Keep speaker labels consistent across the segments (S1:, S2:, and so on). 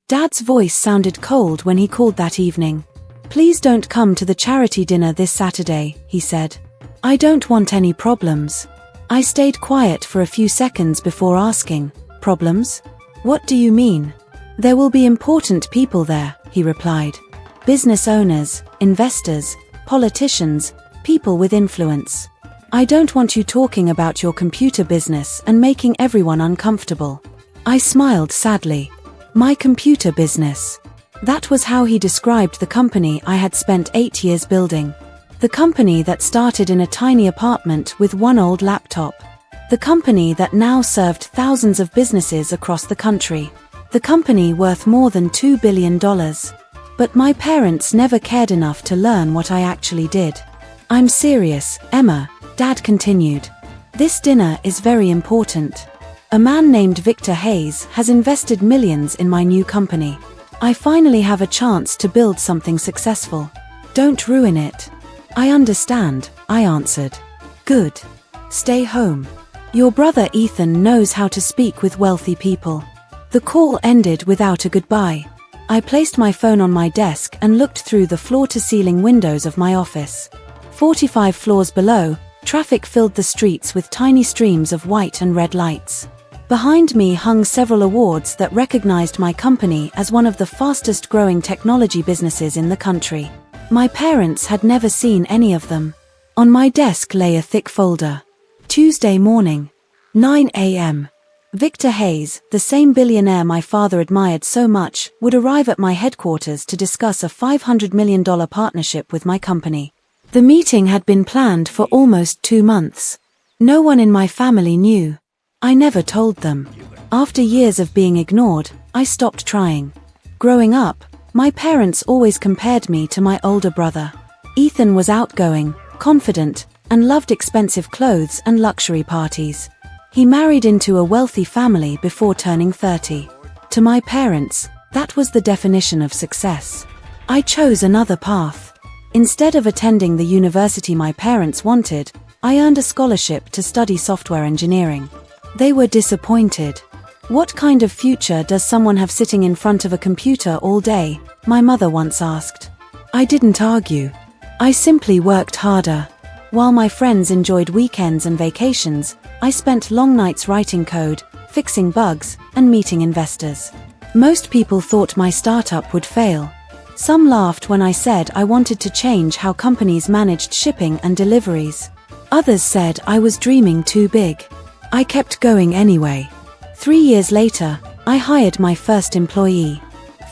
S1: Dad's voice sounded cold when he called that evening. "Please don't come to the charity dinner this Saturday," he said. "I don't want any problems." I stayed quiet for a few seconds before asking, "Problems? What do you mean?" "There will be important people there," he replied. "Business owners, investors, politicians, people with influence. I don't want you talking about your computer business and making everyone uncomfortable." I smiled sadly. My computer business. That was how he described the company I had spent 8 years building. The company that started in a tiny apartment with one old laptop. The company that now served thousands of businesses across the country. The company worth more than $2 billion. But my parents never cared enough to learn what I actually did. "I'm serious, Emma," Dad continued. "This dinner is very important. A man named Victor Hayes has invested millions in my new company. I finally have a chance to build something successful. Don't ruin it." "I understand," I answered. "Good. Stay home. Your brother Ethan knows how to speak with wealthy people." The call ended without a goodbye. I placed my phone on my desk and looked through the floor-to-ceiling windows of my office. 45 floors below, traffic filled the streets with tiny streams of white and red lights. Behind me hung several awards that recognized my company as one of the fastest-growing technology businesses in the country. My parents had never seen any of them. On my desk lay a thick folder. Tuesday morning, 9 a.m. Victor Hayes, the same billionaire my father admired so much, would arrive at my headquarters to discuss a $500 million partnership with my company. The meeting had been planned for almost 2 months. No one in my family knew. I never told them. After years of being ignored, I stopped trying. Growing up, my parents always compared me to my older brother. Ethan was outgoing, confident, and loved expensive clothes and luxury parties. He married into a wealthy family before turning 30. To my parents, that was the definition of success. I chose another path. Instead of attending the university my parents wanted, I earned a scholarship to study software engineering. They were disappointed. "What kind of future does someone have sitting in front of a computer all day?" my mother once asked. I didn't argue. I simply worked harder. While my friends enjoyed weekends and vacations, I spent long nights writing code, fixing bugs, and meeting investors. Most people thought my startup would fail. Some laughed when I said I wanted to change how companies managed shipping and deliveries. Others said I was dreaming too big. I kept going anyway. 3 years later, I hired my first employee.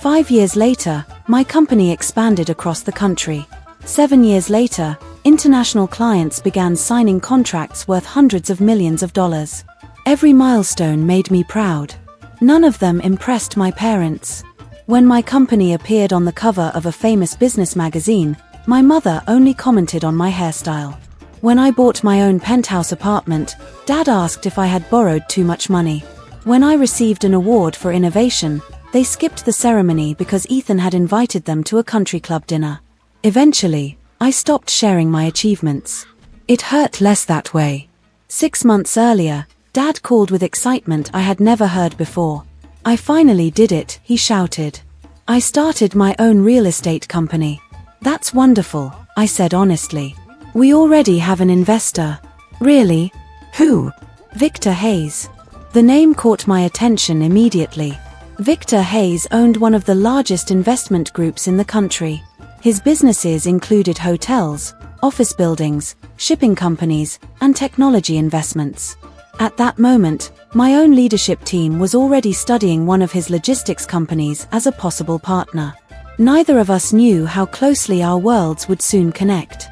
S1: 5 years later, my company expanded across the country. 7 years later, international clients began signing contracts worth hundreds of millions of dollars. Every milestone made me proud. None of them impressed my parents. When my company appeared on the cover of a famous business magazine, my mother only commented on my hairstyle. When I bought my own penthouse apartment, Dad asked if I had borrowed too much money. When I received an award for innovation, they skipped the ceremony because Ethan had invited them to a country club dinner. Eventually, I stopped sharing my achievements. It hurt less that way. 6 months earlier, Dad called with excitement I had never heard before. "I finally did it," he shouted. "I started my own real estate company." "That's wonderful," I said honestly. "We already have an investor." "Really? Who?" "Victor Hayes." The name caught my attention immediately. Victor Hayes owned one of the largest investment groups in the country. His businesses included hotels, office buildings, shipping companies, and technology investments. At that moment, my own leadership team was already studying one of his logistics companies as a possible partner. Neither of us knew how closely our worlds would soon connect.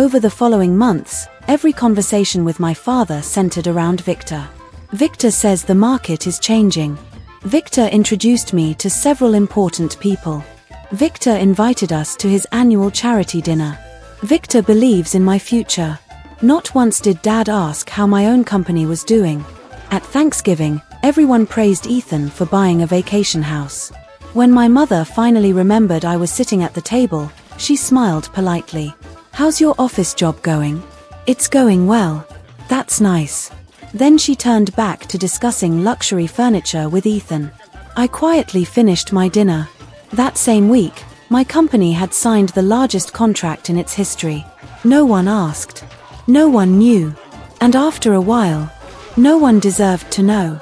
S1: Over the following months, every conversation with my father centered around Victor. "Victor says the market is changing." Victor introduced me to several important people. Victor invited us to his annual charity dinner. Victor believes in my future. Not once did Dad ask how my own company was doing. At Thanksgiving, everyone praised Ethan for buying a vacation house. When my mother finally remembered I was sitting at the table, she smiled politely. "How's your office job going?" "It's going well." "That's nice." Then she turned back to discussing luxury furniture with Ethan. I quietly finished my dinner. That same week, my company had signed the largest contract in its history. No one asked. No one knew. And after a while, no one deserved to know.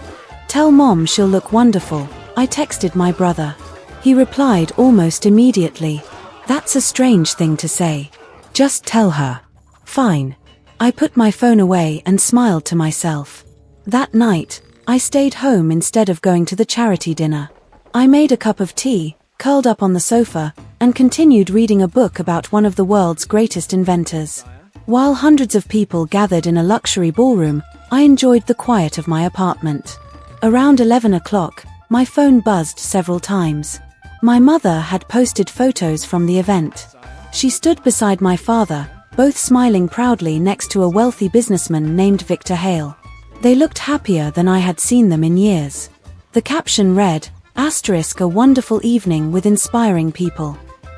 S1: "Tell Mom she'll look wonderful," I texted my brother. He replied almost immediately. "That's a strange thing to say. Just tell her." "Fine." I put my phone away and smiled to myself. That night, I stayed home instead of going to the charity dinner. I made a cup of tea, curled up on the sofa, and continued reading a book about one of the world's greatest inventors. While hundreds of people gathered in a luxury ballroom, I enjoyed the quiet of my apartment. Around 11 o'clock, my phone buzzed several times. My mother had posted photos from the event. She stood beside my father, both smiling proudly next to a wealthy businessman named Victor Hale. They looked happier than I had seen them in years. The caption read, "A wonderful evening with inspiring people.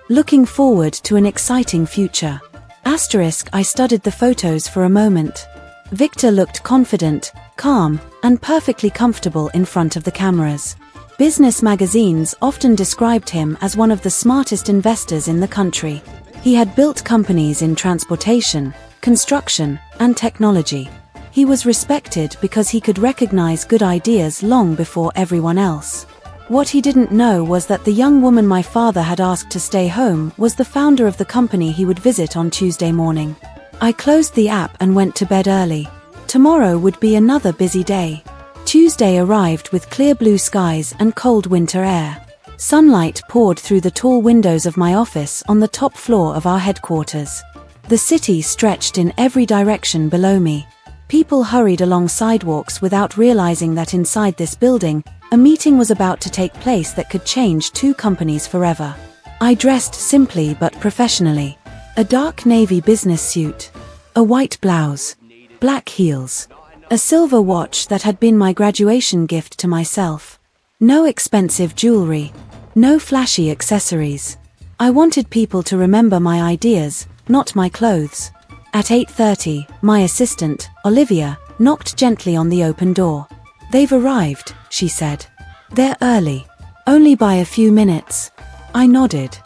S1: Looking forward to an exciting future." I studied the photos for a moment. Victor looked confident, calm, and perfectly comfortable in front of the cameras. Business magazines often described him as one of the smartest investors in the country. He had built companies in transportation, construction, and technology. He was respected because he could recognize good ideas long before everyone else. What he didn't know was that the young woman my father had asked to stay home was the founder of the company he would visit on Tuesday morning. I closed the app and went to bed early. Tomorrow would be another busy day. Tuesday arrived with clear blue skies and cold winter air. Sunlight poured through the tall windows of my office on the top floor of our headquarters. The city stretched in every direction below me. People hurried along sidewalks without realizing that inside this building, a meeting was about to take place that could change two companies forever. I dressed simply but professionally. A dark navy business suit. A white blouse. Black heels. A silver watch that had been my graduation gift to myself. No expensive jewelry. No flashy accessories. I wanted people to remember my ideas, not my clothes. At 8:30, my assistant, Olivia, knocked gently on the open door. "They've arrived," she said. "They're early. Only by a few minutes." I nodded.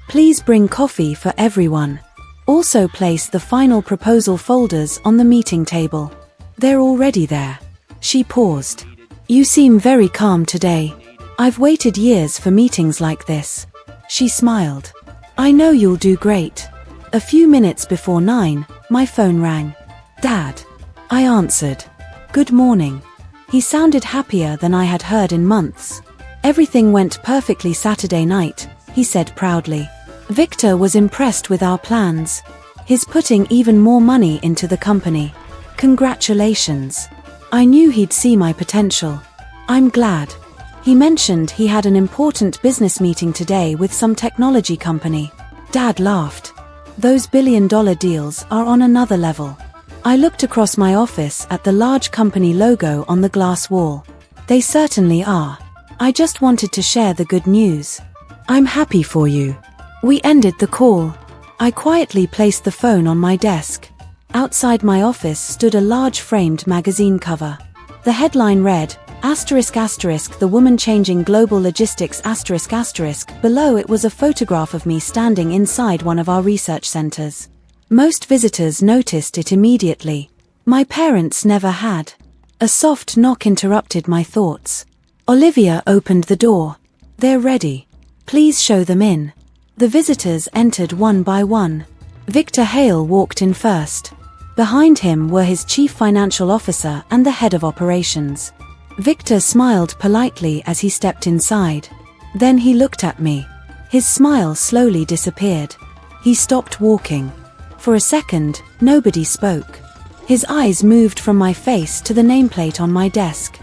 S1: "Please bring coffee for everyone. Also place the final proposal folders on the meeting table." "They're already there." She paused. "You seem very calm today. I've waited years for meetings like this." She smiled. "I know you'll do great." A few minutes before 9, my phone rang. "Dad." I answered. "Good morning." He sounded happier than I had heard in months. "Everything went perfectly Saturday night," he said proudly. "Victor was impressed with our plans. He's putting even more money into the company. Congratulations." I knew he'd see my potential. "I'm glad." He mentioned he had an important business meeting today with some technology company. Dad laughed. "Those billion-dollar deals are on another level." I looked across my office at the large company logo on the glass wall. "They certainly are. I just wanted to share the good news. I'm happy for you." We ended the call. I quietly placed the phone on my desk. Outside my office stood a large framed magazine cover. The headline read, "The woman changing global logistics **. Below it was a photograph of me standing inside one of our research centers. Most visitors noticed it immediately. My parents never had. A soft knock interrupted my thoughts. Olivia opened the door. "They're ready. Please show them in." The visitors entered one by one. Victor Hale walked in first. Behind him were his chief financial officer and the head of operations. Victor smiled politely as he stepped inside. Then he looked at me. His smile slowly disappeared. He stopped walking. For a second, nobody spoke. His eyes moved from my face to the nameplate on my desk.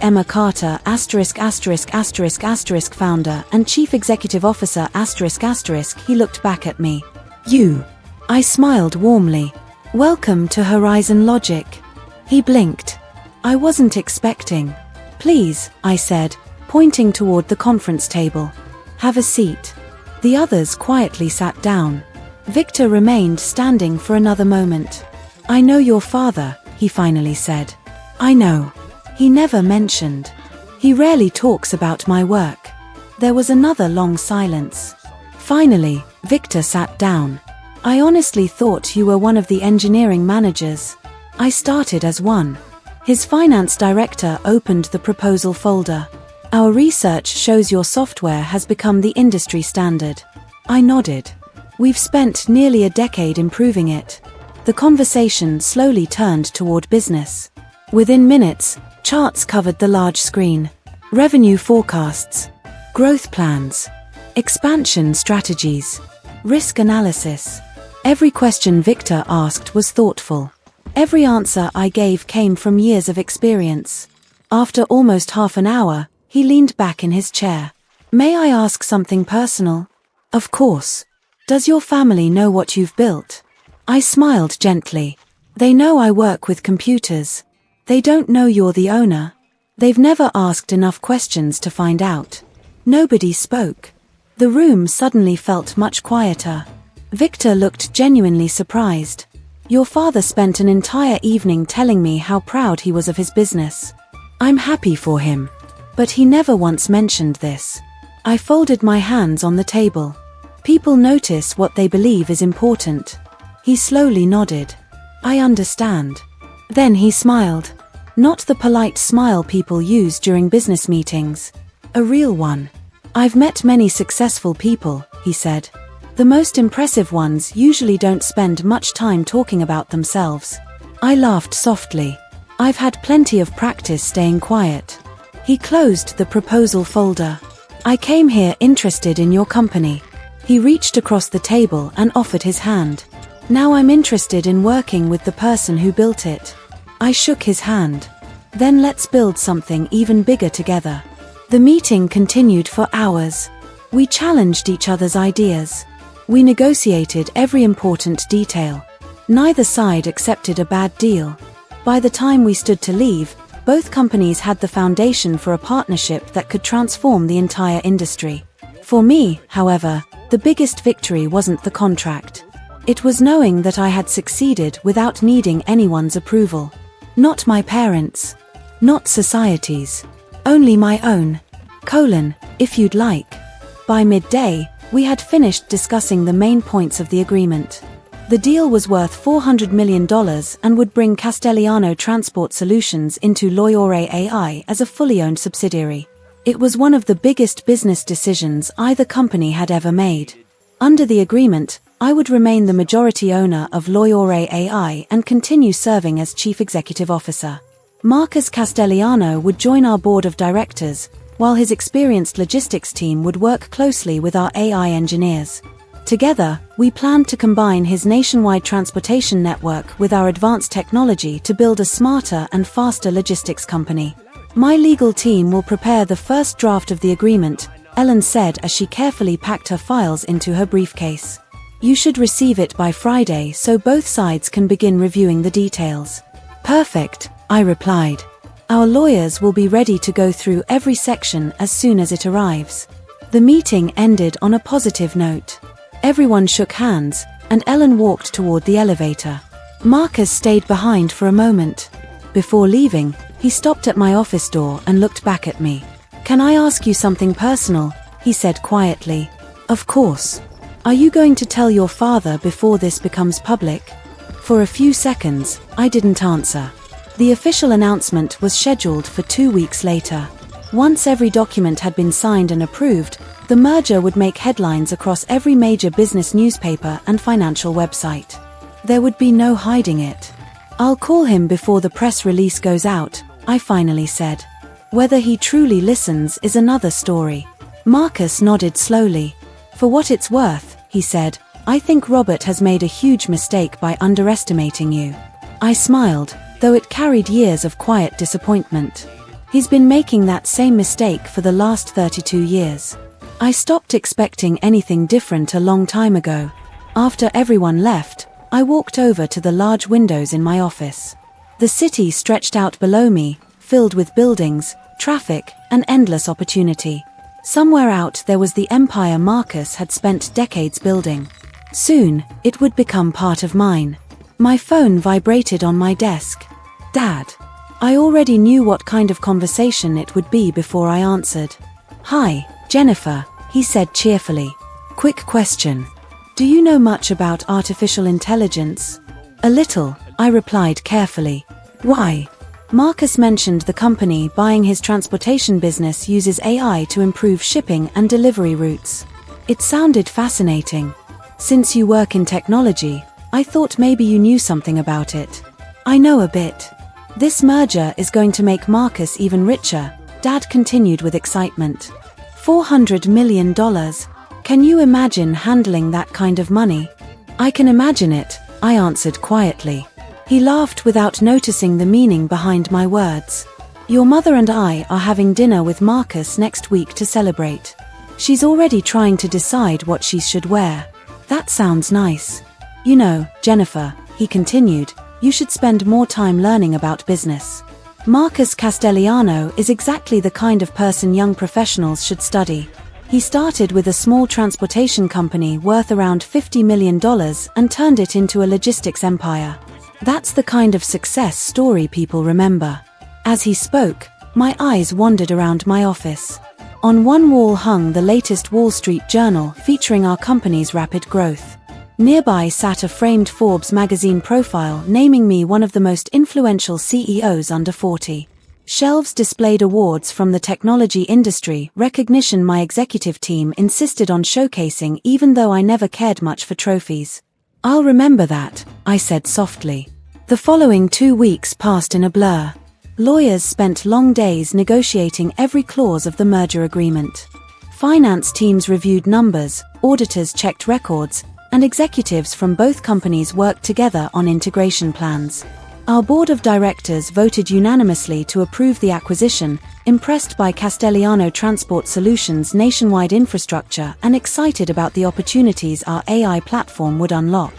S1: Emma Carter, founder and chief executive officer, he looked back at me. "You." I smiled warmly. "Welcome to Horizon Logic." He blinked. I wasn't expecting. "Please," I said, pointing toward the conference table. "Have a seat." The others quietly sat down. Victor remained standing for another moment. "I know your father," he finally said. "I know. He never mentioned." He rarely talks about my work. There was another long silence. Finally, Victor sat down. I honestly thought you were one of the engineering managers. I started as one. His finance director opened the proposal folder. Our research shows your software has become the industry standard. I nodded. We've spent nearly a decade improving it. The conversation slowly turned toward business. Within minutes, charts covered the large screen. Revenue forecasts, growth plans, expansion strategies, risk analysis. Every question Victor asked was thoughtful. Every answer I gave came from years of experience. After almost half an hour, he leaned back in his chair. May I ask something personal? Of course. Does your family know what you've built? I smiled gently. They know I work with computers. They don't know you're the owner. They've never asked enough questions to find out. Nobody spoke. The room suddenly felt much quieter. Victor looked genuinely surprised. Your father spent an entire evening telling me how proud he was of his business. I'm happy for him. But he never once mentioned this. I folded my hands on the table. People notice what they believe is important. He slowly nodded. I understand. Then he smiled. Not the polite smile people use during business meetings. A real one. I've met many successful people, he said. The most impressive ones usually don't spend much time talking about themselves. I laughed softly. I've had plenty of practice staying quiet. He closed the proposal folder. I came here interested in your company. He reached across the table and offered his hand. Now I'm interested in working with the person who built it. I shook his hand. Then let's build something even bigger together. The meeting continued for hours. We challenged each other's ideas. We negotiated every important detail. Neither side accepted a bad deal. By the time we stood to leave, both companies had the foundation for a partnership that could transform the entire industry. For me, however, the biggest victory wasn't the contract. It was knowing that I had succeeded without needing anyone's approval. Not my parents'. Not society's. Only my own. If you'd like. By midday, we had finished discussing the main points of the agreement. The deal was worth $400 million and would bring Castellano Transport Solutions into Loyore AI as a fully owned subsidiary. It was one of the biggest business decisions either company had ever made. Under the agreement, I would remain the majority owner of Loyore AI and continue serving as Chief Executive Officer. Marcus Castellano would join our board of directors, while his experienced logistics team would work closely with our AI engineers. Together, we planned to combine his nationwide transportation network with our advanced technology to build a smarter and faster logistics company. My legal team will prepare the first draft of the agreement, Ellen said as she carefully packed her files into her briefcase. You should receive it by Friday so both sides can begin reviewing the details. Perfect, I replied. Our lawyers will be ready to go through every section as soon as it arrives. The meeting ended on a positive note. Everyone shook hands, and Ellen walked toward the elevator. Marcus stayed behind for a moment. Before leaving, he stopped at my office door and looked back at me. Can I ask you something personal? He said quietly. Of course. Are you going to tell your father before this becomes public? For a few seconds, I didn't answer. The official announcement was scheduled for 2 weeks later. Once every document had been signed and approved, the merger would make headlines across every major business newspaper and financial website. There would be no hiding it. I'll call him before the press release goes out, I finally said. Whether he truly listens is another story. Marcus nodded slowly. For what it's worth, he said, I think Robert has made a huge mistake by underestimating you. I smiled, though it carried years of quiet disappointment. He's been making that same mistake for the last 32 years. I stopped expecting anything different a long time ago. After everyone left, I walked over to the large windows in my office. The city stretched out below me, filled with buildings, traffic, and endless opportunity. Somewhere out there was the empire Marcus had spent decades building. Soon, it would become part of mine. My phone vibrated on my desk. Dad. I already knew what kind of conversation it would be before I answered. "Hi, Jennifer," he said cheerfully. "Quick question. Do you know much about artificial intelligence?" "A little," I replied carefully. "Why?" Marcus mentioned the company buying his transportation business uses AI to improve shipping and delivery routes. It sounded fascinating. "Since you work in technology, I thought maybe you knew something about it." "I know a bit. This merger is going to make Marcus even richer," Dad continued with excitement. $400 million. Can you imagine handling that kind of money?" "I can imagine it," I answered quietly. He laughed without noticing the meaning behind my words. "Your mother and I are having dinner with Marcus next week to celebrate. She's already trying to decide what she should wear." "That sounds nice. You know, Jennifer," he continued, "you should spend more time learning about business. Marcus Castellano is exactly the kind of person young professionals should study. He started with a small transportation company worth around $50 million and turned it into a logistics empire. That's the kind of success story people remember." As he spoke, my eyes wandered around my office. On one wall hung the latest Wall Street Journal featuring our company's rapid growth. Nearby sat a framed Forbes magazine profile naming me one of the most influential CEOs under 40. Shelves displayed awards from the technology industry, recognition my executive team insisted on showcasing even though I never cared much for trophies. "I'll remember that," I said softly. The following 2 weeks passed in a blur. Lawyers spent long days negotiating every clause of the merger agreement. Finance teams reviewed numbers, auditors checked records, and executives from both companies worked together on integration plans. Our board of directors voted unanimously to approve the acquisition, impressed by Castellano Transport Solutions' nationwide infrastructure and excited about the opportunities our AI platform would unlock.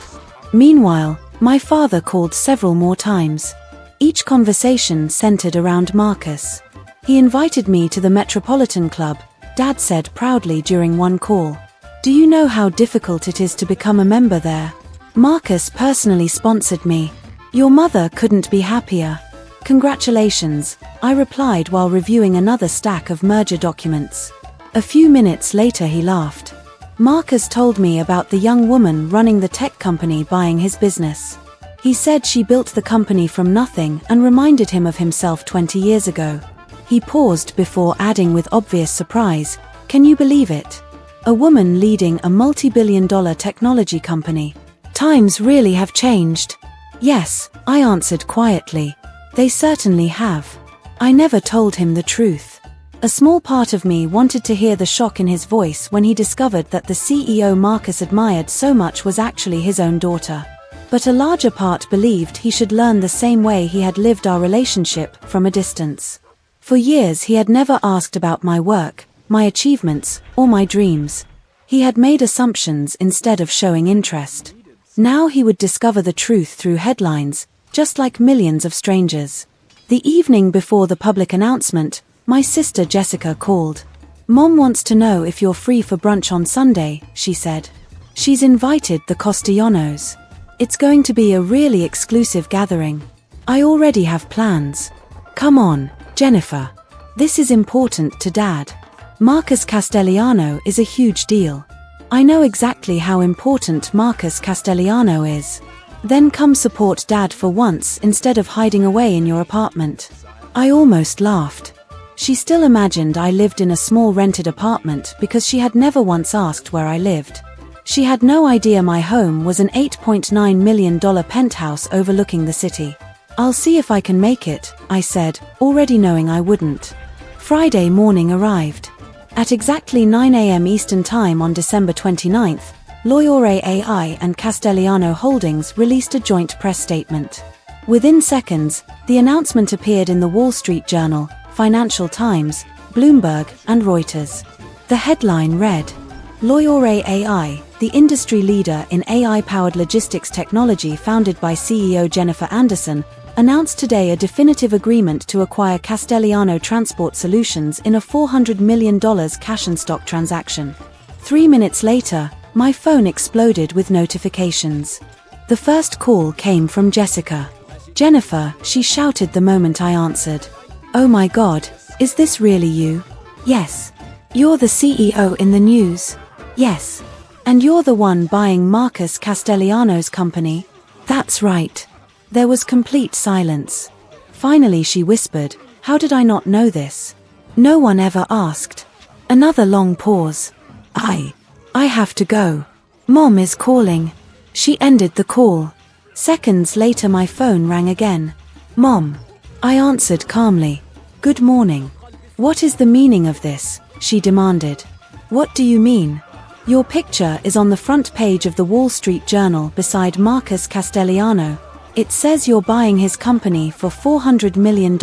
S1: Meanwhile, my father called several more times. Each conversation centered around Marcus. "He invited me to the Metropolitan Club," Dad said proudly during one call. "Do you know how difficult it is to become a member there? Marcus personally sponsored me. Your mother couldn't be happier." "Congratulations," I replied while reviewing another stack of merger documents. A few minutes later he laughed. "Marcus told me about the young woman running the tech company buying his business. He said she built the company from nothing and reminded him of himself 20 years ago." He paused before adding with obvious surprise, "Can you believe it? A woman leading a multi-billion-dollar technology company. Times really have changed." "Yes," I answered quietly. "They certainly have." I never told him the truth. A small part of me wanted to hear the shock in his voice when he discovered that the CEO Marcus admired so much was actually his own daughter. But a larger part believed he should learn the same way he had lived our relationship, from a distance. For years he had never asked about my work, my achievements, or my dreams. He had made assumptions instead of showing interest. Now he would discover the truth through headlines, just like millions of strangers. The evening before the public announcement, my sister Jessica called. "Mom wants to know if you're free for brunch on Sunday," she said. "She's invited the Castellanos. It's going to be a really exclusive gathering. I already have plans. Come on, Jennifer. This is important to Dad. Marcus Castellano is a huge deal. I know exactly how important Marcus Castellano is. Then come support Dad for once instead of hiding away in your apartment." I almost laughed. She still imagined I lived in a small rented apartment because she had never once asked where I lived. She had no idea my home was an $8.9 million penthouse overlooking the city. "I'll see if I can make it," I said, already knowing I wouldn't. Friday morning arrived. At exactly 9 a.m. Eastern Time on December 29th, Loyore AI and Castellano Holdings released a joint press statement. Within seconds, the announcement appeared in the Wall Street Journal, Financial Times, Bloomberg, and Reuters. The headline read, "Loyore AI, the industry leader in AI-powered logistics technology founded by CEO Jennifer Anderson, announced today a definitive agreement to acquire Castellano Transport Solutions in a $400 million cash and stock transaction." 3 minutes later, my phone exploded with notifications. The first call came from Jessica. Jennifer, she shouted the moment I answered. Oh my God, is this really you? Yes. You're the CEO in the news? Yes. And you're the one buying Marcus Castellano's company? That's right. There was complete silence. Finally she whispered, how did I not know this? No one ever asked. Another long pause. I have to go. Mom is calling. She ended the call. Seconds later my phone rang again. Mom. I answered calmly. Good morning. What is the meaning of this? She demanded. What do you mean? Your picture is on the front page of the Wall Street Journal beside Marcus Castellano. It says you're buying his company for $400 million.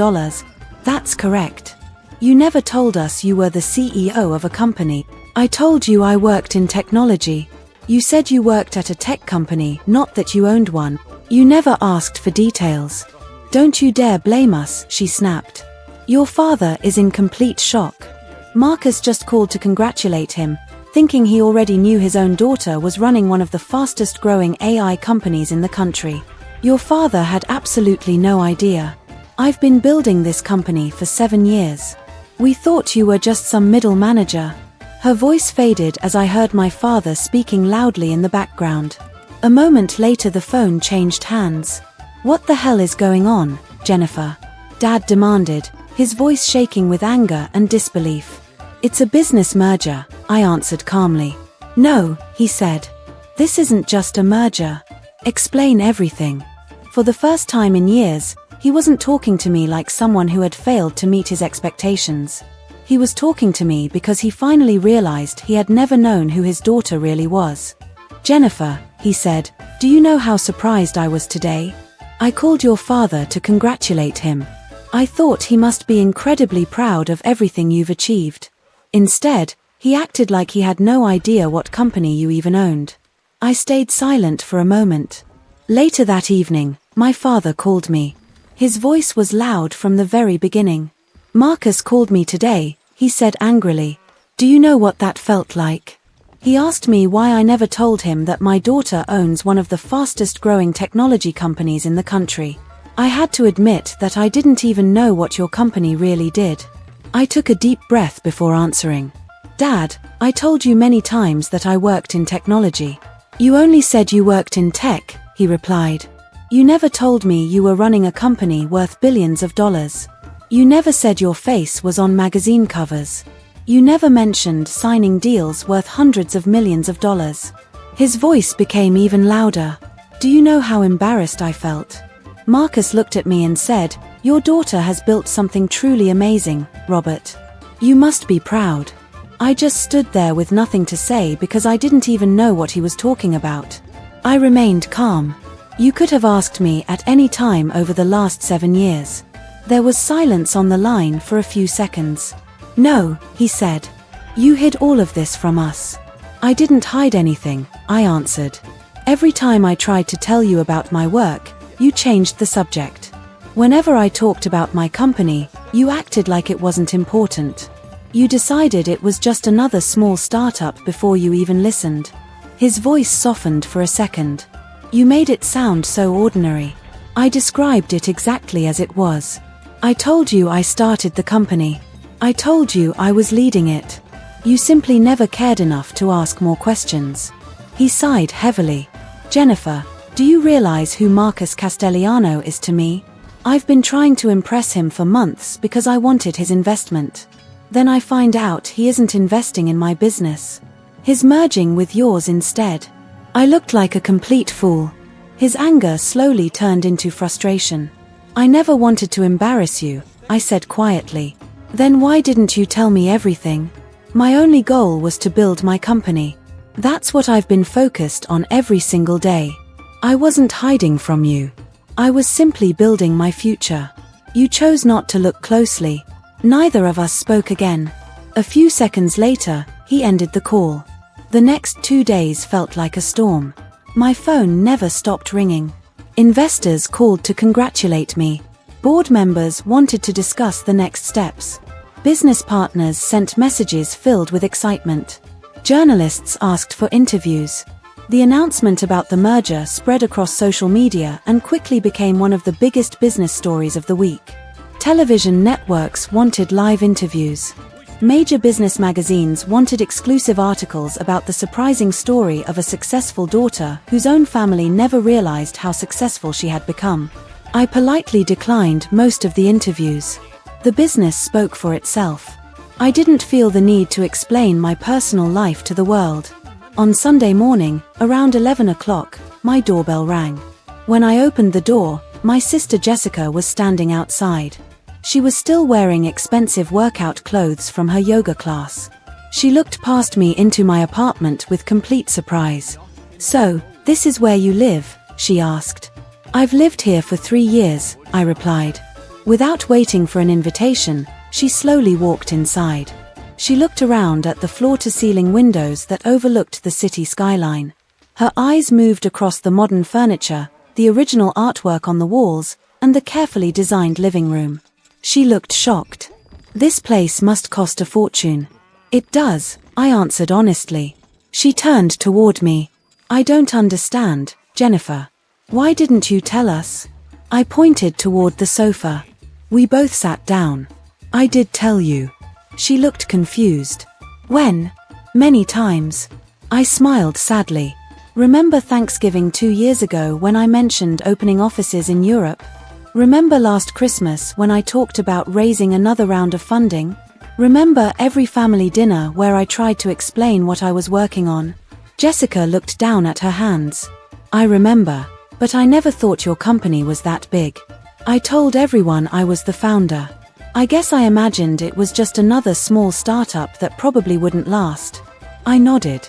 S1: That's correct. You never told us you were the CEO of a company. I told you I worked in technology. You said you worked at a tech company, not that you owned one. You never asked for details. Don't you dare blame us, she snapped. Your father is in complete shock. Marcus just called to congratulate him, thinking he already knew his own daughter was running one of the fastest growing AI companies in the country. Your father had absolutely no idea. I've been building this company for 7 years. We thought you were just some middle manager. Her voice faded as I heard my father speaking loudly in the background. A moment later the phone changed hands. What the hell is going on, Jennifer? Dad demanded, his voice shaking with anger and disbelief. It's a business merger, I answered calmly. No, he said. This isn't just a merger. Explain everything. For the first time in years, he wasn't talking to me like someone who had failed to meet his expectations. He was talking to me because he finally realized he had never known who his daughter really was. Jennifer, he said, do you know how surprised I was today? I called your father to congratulate him. I thought he must be incredibly proud of everything you've achieved. Instead, he acted like he had no idea what company you even owned. I stayed silent for a moment. Later that evening, my father called me. His voice was loud from the very beginning. Marcus called me today, he said angrily. Do you know what that felt like? He asked me why I never told him that my daughter owns one of the fastest growing technology companies in the country. I had to admit that I didn't even know what your company really did. I took a deep breath before answering. Dad, I told you many times that I worked in technology. You only said you worked in tech, he replied. You never told me you were running a company worth billions of dollars. You never said your face was on magazine covers. You never mentioned signing deals worth hundreds of millions of dollars. His voice became even louder. Do you know how embarrassed I felt? Marcus looked at me and said, your daughter has built something truly amazing, Robert. You must be proud. I just stood there with nothing to say because I didn't even know what he was talking about. I remained calm. You could have asked me at any time over the last 7 years. There was silence on the line for a few seconds. No, he said. You hid all of this from us. I didn't hide anything, I answered. Every time I tried to tell you about my work, you changed the subject. Whenever I talked about my company, you acted like it wasn't important. You decided it was just another small startup before you even listened. His voice softened for a second. You made it sound so ordinary. I described it exactly as it was. I told you I started the company. I told you I was leading it. You simply never cared enough to ask more questions. He sighed heavily. Jennifer, do you realize who Marcus Castellano is to me? I've been trying to impress him for months because I wanted his investment. Then I find out he isn't investing in my business. He's merging with yours instead. I looked like a complete fool. His anger slowly turned into frustration. I never wanted to embarrass you, I said quietly. Then why didn't you tell me everything? My only goal was to build my company. That's what I've been focused on every single day. I wasn't hiding from you. I was simply building my future. You chose not to look closely. Neither of us spoke again. A few seconds later, he ended the call. The next 2 days felt like a storm. My phone never stopped ringing. Investors called to congratulate me. Board members wanted to discuss the next steps. Business partners sent messages filled with excitement. Journalists asked for interviews. The announcement about the merger spread across social media and quickly became one of the biggest business stories of the week. Television networks wanted live interviews. Major business magazines wanted exclusive articles about the surprising story of a successful daughter whose own family never realized how successful she had become. I politely declined most of the interviews. The business spoke for itself. I didn't feel the need to explain my personal life to the world. On Sunday morning, around 11 o'clock, my doorbell rang. When I opened the door, my sister Jessica was standing outside. She was still wearing expensive workout clothes from her yoga class. She looked past me into my apartment with complete surprise. "So, this is where you live?" she asked. "I've lived here for 3 years," I replied. Without waiting for an invitation, she slowly walked inside. She looked around at the floor-to-ceiling windows that overlooked the city skyline. Her eyes moved across the modern furniture, the original artwork on the walls, and the carefully designed living room. She looked shocked. "This place must cost a fortune." "It does," I answered honestly. She turned toward me. "I don't understand, Jennifer. Why didn't you tell us?" I pointed toward the sofa. We both sat down. "I did tell you." She looked confused. "When?" "Many times." I smiled sadly. "Remember Thanksgiving 2 years ago when I mentioned opening offices in Europe? Remember last Christmas when I talked about raising another round of funding? Remember every family dinner where I tried to explain what I was working on?" Jessica looked down at her hands. "I remember, but I never thought your company was that big. I told everyone I was the founder. I guess I imagined it was just another small startup that probably wouldn't last." I nodded.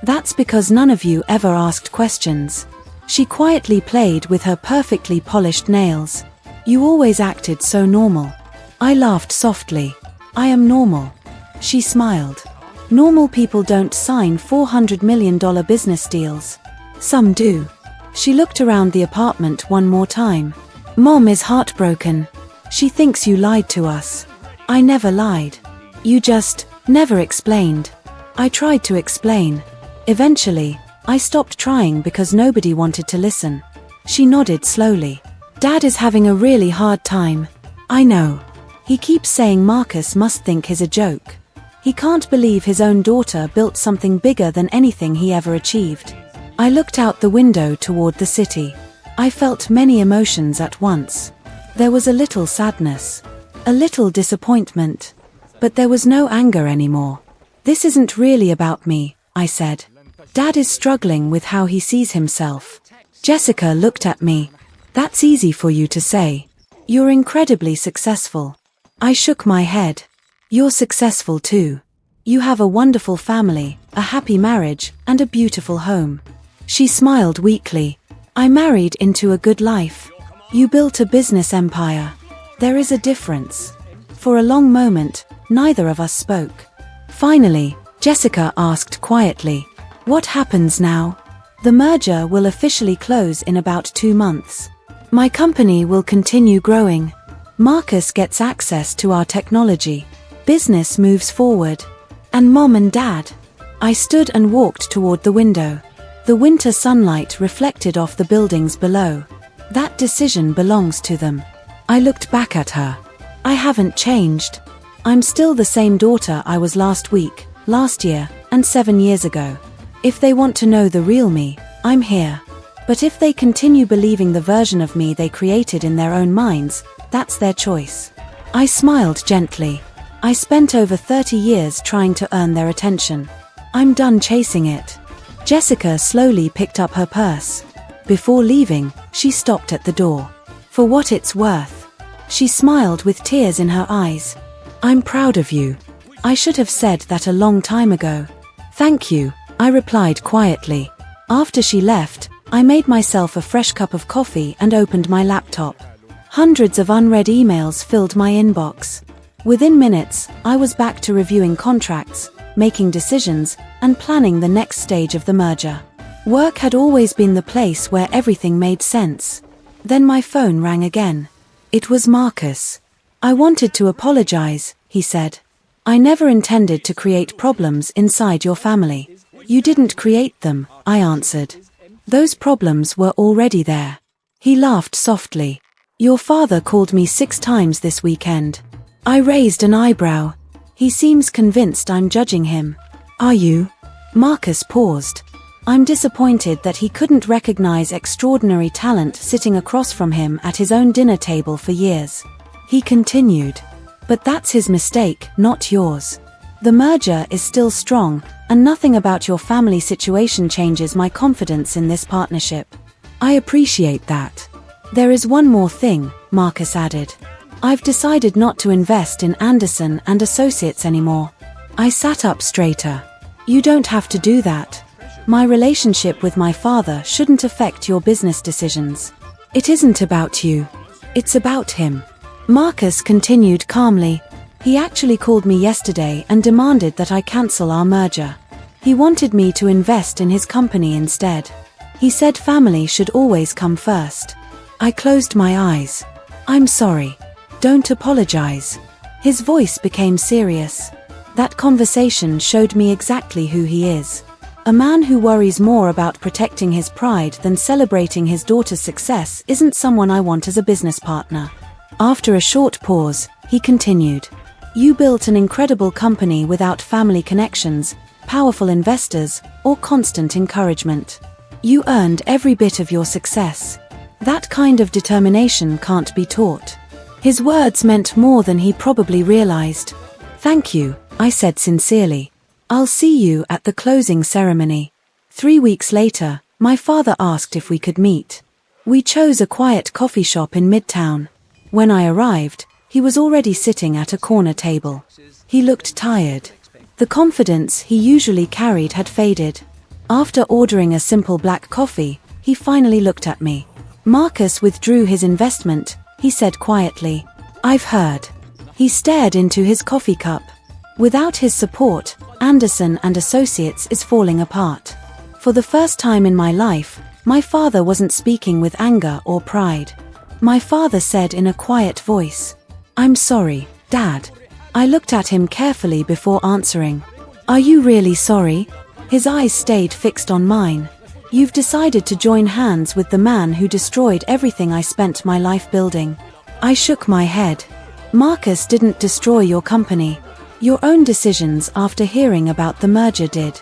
S1: "That's because none of you ever asked questions." She quietly played with her perfectly polished nails. "You always acted so normal." I laughed softly. "I am normal." She smiled. "Normal people don't sign $400 million business deals. Some do." She looked around the apartment one more time. "Mom is heartbroken. She thinks you lied to us." "I never lied. You just never explained." I tried to explain. Eventually, I stopped trying because nobody wanted to listen. She nodded slowly. "Dad is having a really hard time." "I know. He keeps saying Marcus must think he's a joke. He can't believe his own daughter built something bigger than anything he ever achieved." I looked out the window toward the city. I felt many emotions at once. There was a little sadness, a little disappointment, but there was no anger anymore. "This isn't really about me," I said. "Dad is struggling with how he sees himself." Jessica looked at me. "That's easy for you to say. You're incredibly successful." I shook my head. "You're successful too. You have a wonderful family, a happy marriage, and a beautiful home." She smiled weakly. "I married into a good life. You built a business empire. There is a difference." For a long moment, neither of us spoke. Finally, Jessica asked quietly, "What happens now?" "The merger will officially close in about 2 months. My company will continue growing. Marcus gets access to our technology. Business moves forward. And Mom and Dad." I stood and walked toward the window. The winter sunlight reflected off the buildings below. "That decision belongs to them." I looked back at her. "I haven't changed. I'm still the same daughter I was last week, last year, and 7 years ago. If they want to know the real me, I'm here. But if they continue believing the version of me they created in their own minds, that's their choice." I smiled gently. "I spent over 30 years trying to earn their attention. I'm done chasing it." Jessica slowly picked up her purse. Before leaving, she stopped at the door. "For what it's worth." She smiled with tears in her eyes. "I'm proud of you. I should have said that a long time ago." "Thank you," I replied quietly. After she left, I made myself a fresh cup of coffee and opened my laptop. Hundreds of unread emails filled my inbox. Within minutes, I was back to reviewing contracts, making decisions, and planning the next stage of the merger. Work had always been the place where everything made sense. Then my phone rang again. It was Marcus. "I wanted to apologize," he said. "I never intended to create problems inside your family." "You didn't create them," I answered. Those problems were already there. He laughed softly. Your father called me 6 times this weekend. I raised an eyebrow. He seems convinced I'm judging him. Are you? Marcus paused. I'm disappointed that he couldn't recognize extraordinary talent sitting across from him at his own dinner table for years. He continued. But that's his mistake, not yours. The merger is still strong, and nothing about your family situation changes my confidence in this partnership. I appreciate that. There is one more thing, Marcus added. I've decided not to invest in Anderson and Associates anymore. I sat up straighter. You don't have to do that. My relationship with my father shouldn't affect your business decisions. It isn't about you. It's about him. Marcus continued calmly. He actually called me yesterday and demanded that I cancel our merger. He wanted me to invest in his company instead. He said family should always come first. I closed my eyes. I'm sorry. Don't apologize. His voice became serious. That conversation showed me exactly who he is. A man who worries more about protecting his pride than celebrating his daughter's success isn't someone I want as a business partner. After a short pause, he continued. You built an incredible company without family connections, powerful investors, or constant encouragement. You earned every bit of your success. That kind of determination can't be taught. His words meant more than he probably realized. Thank you, I said sincerely. I'll see you at the closing ceremony. 3 weeks later, my father asked if we could meet. We chose a quiet coffee shop in Midtown. When I arrived, he was already sitting at a corner table. He looked tired. The confidence he usually carried had faded. After ordering a simple black coffee, he finally looked at me. Marcus withdrew his investment, he said quietly. I've heard. He stared into his coffee cup. Without his support, Anderson and Associates is falling apart. For the first time in my life, my father wasn't speaking with anger or pride. My father said in a quiet voice, I'm sorry, Dad. I looked at him carefully before answering. Are you really sorry? His eyes stayed fixed on mine. You've decided to join hands with the man who destroyed everything I spent my life building. I shook my head. Marcus didn't destroy your company. Your own decisions after hearing about the merger did.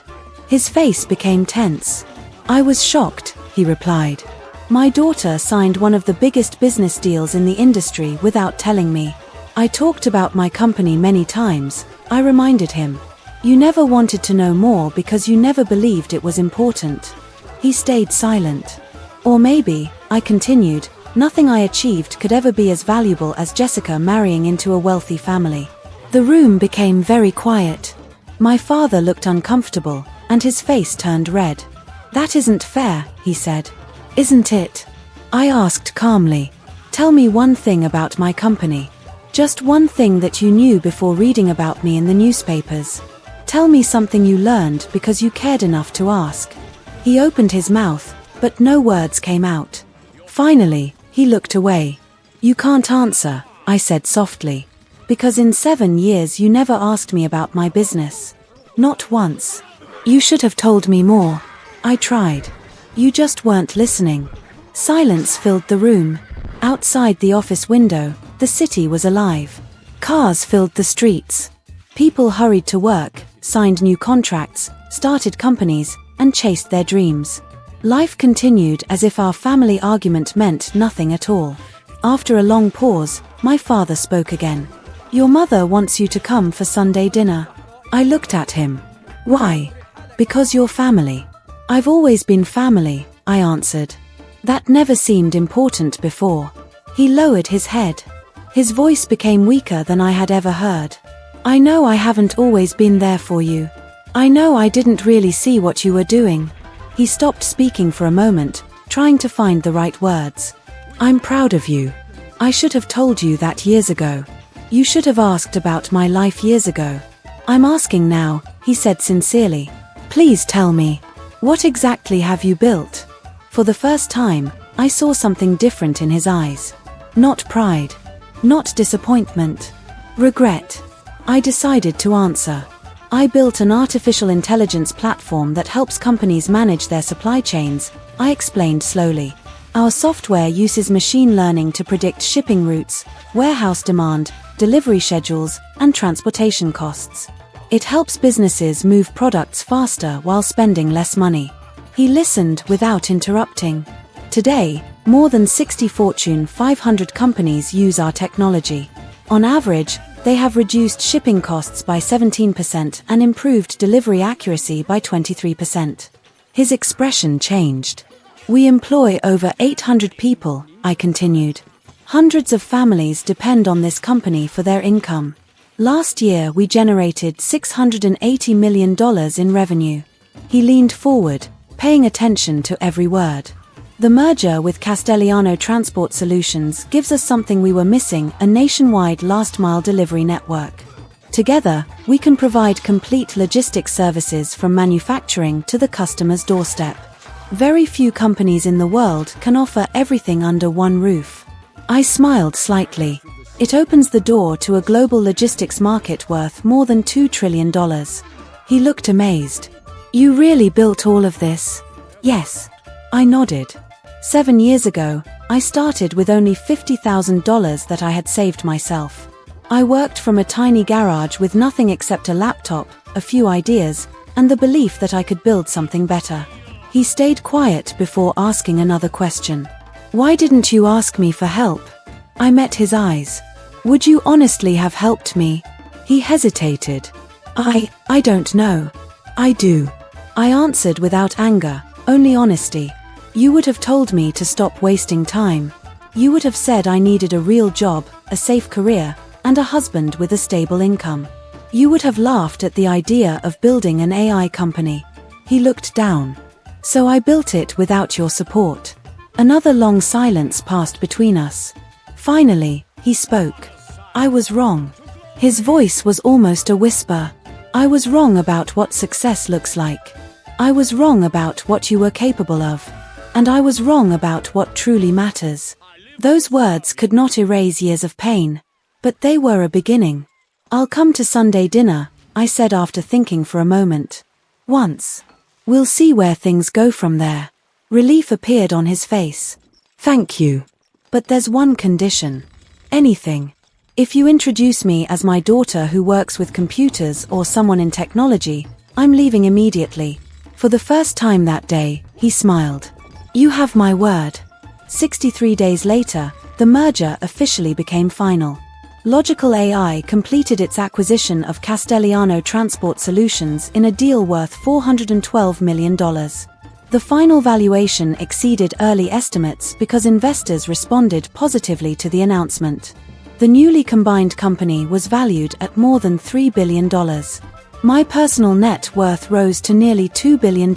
S1: His face became tense. I was shocked, he replied. My daughter signed one of the biggest business deals in the industry without telling me. I talked about my company many times, I reminded him. You never wanted to know more because you never believed it was important. He stayed silent. Or maybe, I continued, nothing I achieved could ever be as valuable as Jessica marrying into a wealthy family. The room became very quiet. My father looked uncomfortable, and his face turned red. That isn't fair, he said. Isn't it? I asked calmly. Tell me one thing about my company. Just one thing that you knew before reading about me in the newspapers. Tell me something you learned because you cared enough to ask. He opened his mouth, but no words came out. Finally, he looked away. You can't answer, I said softly. Because in 7 years you never asked me about my business. Not once. You should have told me more. I tried. You just weren't listening. Silence filled the room. Outside the office window, the city was alive. Cars filled the streets. People hurried to work, signed new contracts, started companies, and chased their dreams. Life continued as if our family argument meant nothing at all. After a long pause, my father spoke again. Your mother wants you to come for Sunday dinner. I looked at him. Why? Because you're family. I've always been family, I answered. That never seemed important before. He lowered his head. His voice became weaker than I had ever heard. I know I haven't always been there for you. I know I didn't really see what you were doing. He stopped speaking for a moment, trying to find the right words. I'm proud of you. I should have told you that years ago. You should have asked about my life years ago. I'm asking now, he said sincerely. Please tell me, what exactly have you built? For the first time, I saw something different in his eyes. Not pride. Not disappointment. Regret. I decided to answer. I built an artificial intelligence platform that helps companies manage their supply chains, I explained slowly. Our software uses machine learning to predict shipping routes, warehouse demand, delivery schedules, and transportation costs. It helps businesses move products faster while spending less money. He listened without interrupting. Today, more than 60 Fortune 500 companies use our technology. On average, they have reduced shipping costs by 17% and improved delivery accuracy by 23%. His expression changed. We employ over 800 people, I continued. Hundreds of families depend on this company for their income. Last year we generated $680 million in revenue. He leaned forward, paying attention to every word. The merger with Castellano Transport Solutions gives us something we were missing: a nationwide last-mile delivery network. Together, we can provide complete logistics services from manufacturing to the customer's doorstep. Very few companies in the world can offer everything under one roof. I smiled slightly. It opens the door to a global logistics market worth more than $2 trillion. He looked amazed. You really built all of this? Yes. I nodded. 7 years ago, I started with only $50,000 that I had saved myself. I worked from a tiny garage with nothing except a laptop, a few ideas, and the belief that I could build something better. He stayed quiet before asking another question. Why didn't you ask me for help? I met his eyes. Would you honestly have helped me? He hesitated. I don't know. I do. I answered without anger, only honesty. You would have told me to stop wasting time. You would have said I needed a real job, a safe career, and a husband with a stable income. You would have laughed at the idea of building an AI company. He looked down. So I built it without your support. Another long silence passed between us. Finally, he spoke. I was wrong. His voice was almost a whisper. I was wrong about what success looks like. I was wrong about what you were capable of. And I was wrong about what truly matters. Those words could not erase years of pain. But they were a beginning. I'll come to Sunday dinner, I said after thinking for a moment. Once. We'll see where things go from there. Relief appeared on his face. Thank you. But there's one condition. Anything. If you introduce me as my daughter who works with computers or someone in technology, I'm leaving immediately. For the first time that day, he smiled. You have my word. 63 days later, the merger officially became final. Logical AI completed its acquisition of Castellano Transport Solutions in a deal worth $412 million. The final valuation exceeded early estimates because investors responded positively to the announcement. The newly combined company was valued at more than $3 billion. My personal net worth rose to nearly $2 billion.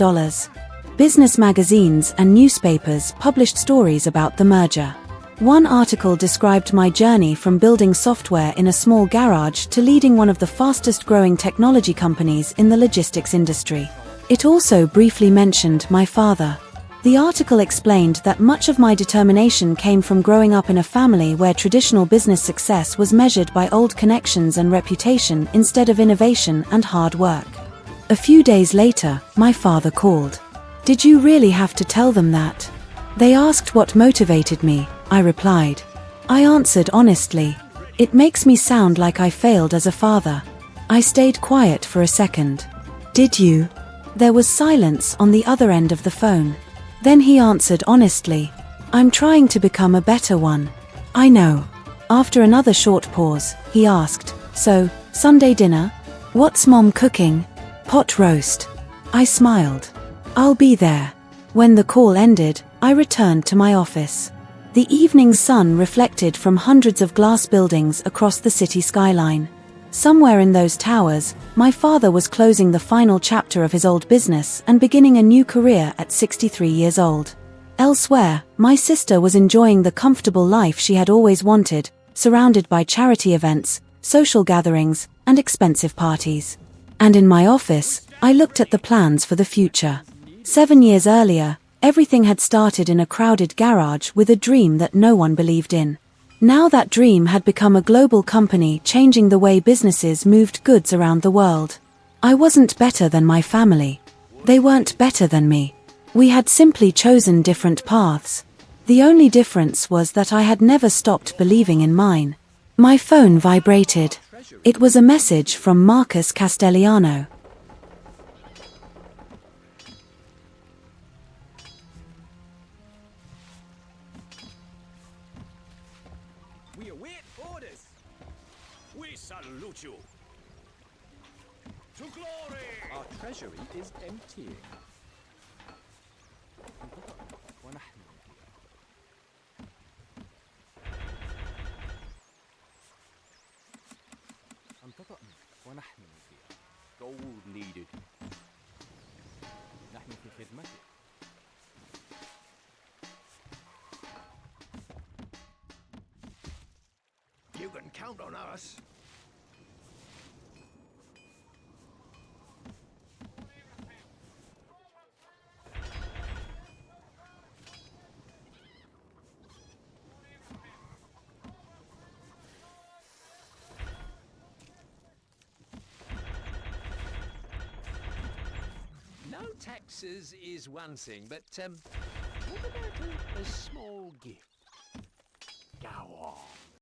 S1: Business magazines and newspapers published stories about the merger. One article described my journey from building software in a small garage to leading one of the fastest-growing technology companies in the logistics industry. It also briefly mentioned my father. The article explained that much of my determination came from growing up in a family where traditional business success was measured by old connections and reputation instead of innovation and hard work. A few days later, my father called. Did you really have to tell them that? They asked what motivated me, I replied. I answered honestly. It makes me sound like I failed as a father. I stayed quiet for a second. Did you? There was silence on the other end of the phone. Then he answered honestly. I'm trying to become a better one. I know. After another short pause, he asked, so, Sunday dinner? What's Mom cooking? Pot roast. I smiled. I'll be there. When the call ended, I returned to my office. The evening sun reflected from hundreds of glass buildings across the city skyline. Somewhere in those towers, my father was closing the final chapter of his old business and beginning a new career at 63 years old. Elsewhere, my sister was enjoying the comfortable life she had always wanted, surrounded by charity events, social gatherings, and expensive parties. And in my office, I looked at the plans for the future. 7 years earlier, everything had started in a crowded garage with a dream that no one believed in. Now that dream had become a global company changing the way businesses moved goods around the world. I wasn't better than my family. They weren't better than me. We had simply chosen different paths. The only difference was that I had never stopped believing in mine. My phone vibrated. It was a message from Marcus Castelliano.
S2: We await orders. We salute you. To glory!
S3: Our treasury is emptying.
S2: Gold needed.
S3: نحن في خدمتك.
S2: You can count on us. No taxes is one thing, but what about a small gift? Go on.